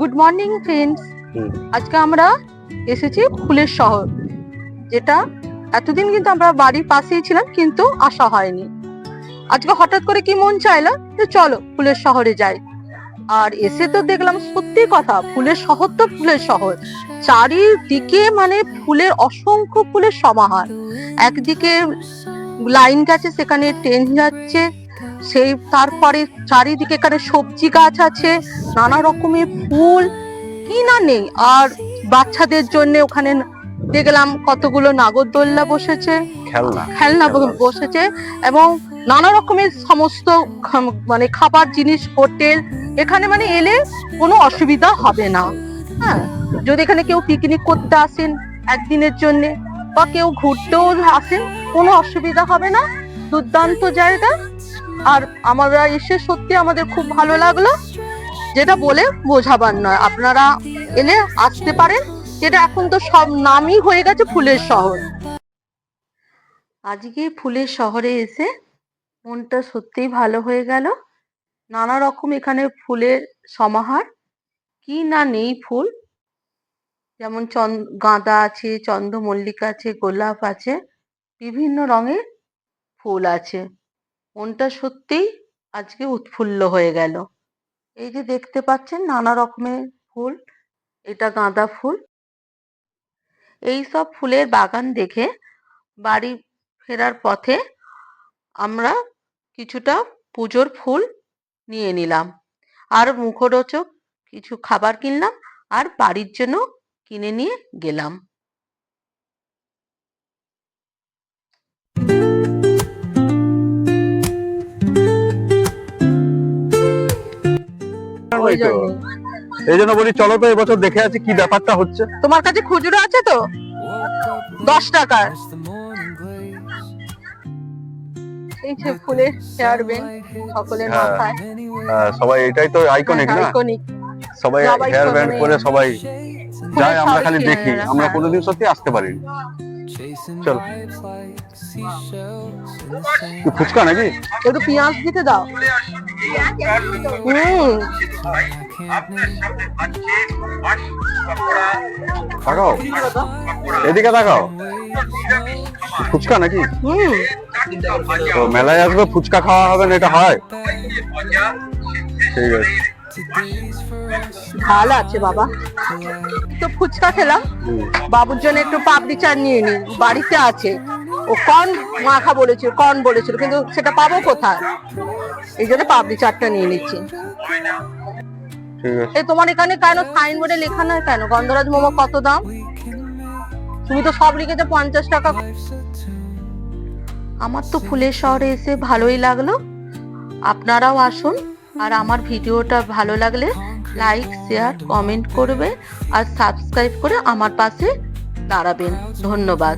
Good morning friends. আজকে আমরা এসেছি ফুলের শহর, যেটা এতদিন কিন্তু আমরা বাড়ির পাশেই ছিলাম কিন্তু আসা হয়নি। আজকে হঠাৎ করে কি মন চাইলো যে চলো ফুলের শহরে যাই। আর এসে তো দেখলাম সত্যি কথা, ফুলের শহর তো ফুলের শহর, চারিদিকে মানে ফুলের অসংখ্য ফুলের সমাহার। একদিকে লাইন গেছে, সেখানে ট্রেন যাচ্ছে, সেই তারপরে চারিদিকে এখানে সবজি গাছ আছে, নানা রকমের ফুল কি না নেই। আর বাচ্চাদের জন্য ওখানে দেখলাম কতগুলো নাগরদোল্লা বসেছে, খেলনা বসেছে, এবং নানা রকমের সমস্ত মানে খাবার জিনিস, হোটেল। এখানে মানে এলে কোনো অসুবিধা হবে না। হ্যাঁ, যদি এখানে কেউ পিকনিক করতে আসেন একদিনের জন্য বা কেউ ঘুরতেও আসেন, কোনো অসুবিধা হবে না। দুর্দান্ত জায়গা। আর আমরা এসে সত্যি আমাদের খুব ভালো লাগলো, যেটা বলে বোঝাবার নয়। আপনারা এলে আসতে পারেন, যেটা এখন তো সব নামই হয়ে গেছে ফুলের শহর। আজকে ফুলের শহরে এসে মনটা সত্যিই ভালো হয়ে গেল। নানা রকম এখানে ফুলের সমাহার, কি না নেই ফুল। যেমন গাঁদা আছে, চন্দ্রমল্লিকা আছে, গোলাপ আছে, বিভিন্ন রঙের ফুল আছে। মনটা সত্যিই আজকে উৎফুল্ল হয়ে গেল। এই যে দেখতে পাচ্ছেন নানা রকমের ফুল, এটা গাঁদা ফুল। এই সব ফুলের বাগান দেখে বাড়ি ফেরার পথে আমরা কিছুটা পুজোর ফুল নিয়ে নিলাম, আর মুখরোচক কিছু খাবার কিনলাম, আর বাড়ির জন্য কিনে নিয়ে গেলাম। এই জন্য বলি চলো তো এবছর দেখে আছি কি ব্যাপারটা হচ্ছে। তোমার কাছে খুচরো আছে তো? 10 টাকার এই যে ফুলের হেয়ার ব্যান্ড সকলের মাথায়। সবাই এটাই তো আইকনিক না, সবাই হেয়ার ব্যান্ড পরে সবাই যায়, আমরা খালি দেখি, আমরা কোনোদিন সত্যি আসতে পারিনি। চল, ফুচকা নাকি? একটু পেঁয়াজ দিতে দাও। তাকাও, এদিকে তাকাও। ফুচকা নাকি? তো মেলায় আসবে, ফুচকা খাওয়া হবে না, এটা হয়? ঠিক আছে, ভালো আছে বাবা। তো ফুচকা খেলাম, বাবুর জন্য একটু পাপড়ি চাট নিয়ে নি, বাড়িতে আছে। ও কর্ন মাখা বলেছিল, কর্ন বলেছিল, কিন্তু সেটা পাবো কোথায়? এই জন্য পাপড়ি চাটটা নিয়ে নিচ্ছি। এই তোমার এখানে কেন সাইনবোর্ডে লেখা নয় কেন গন্ধরাজ মোমো কত দাম? তুমি তো সব লিখেছো 50 টাকা। আমার তো ফুলের শহরে এসে ভালোই লাগলো। আপনারাও আসুন, আর আমার ভিডিওটা ভালো লাগলে লাইক, শেয়ার, কমেন্ট করবে, আর সাবস্ক্রাইব করে আমার পাশে দাঁড়াবেন। ধন্যবাদ।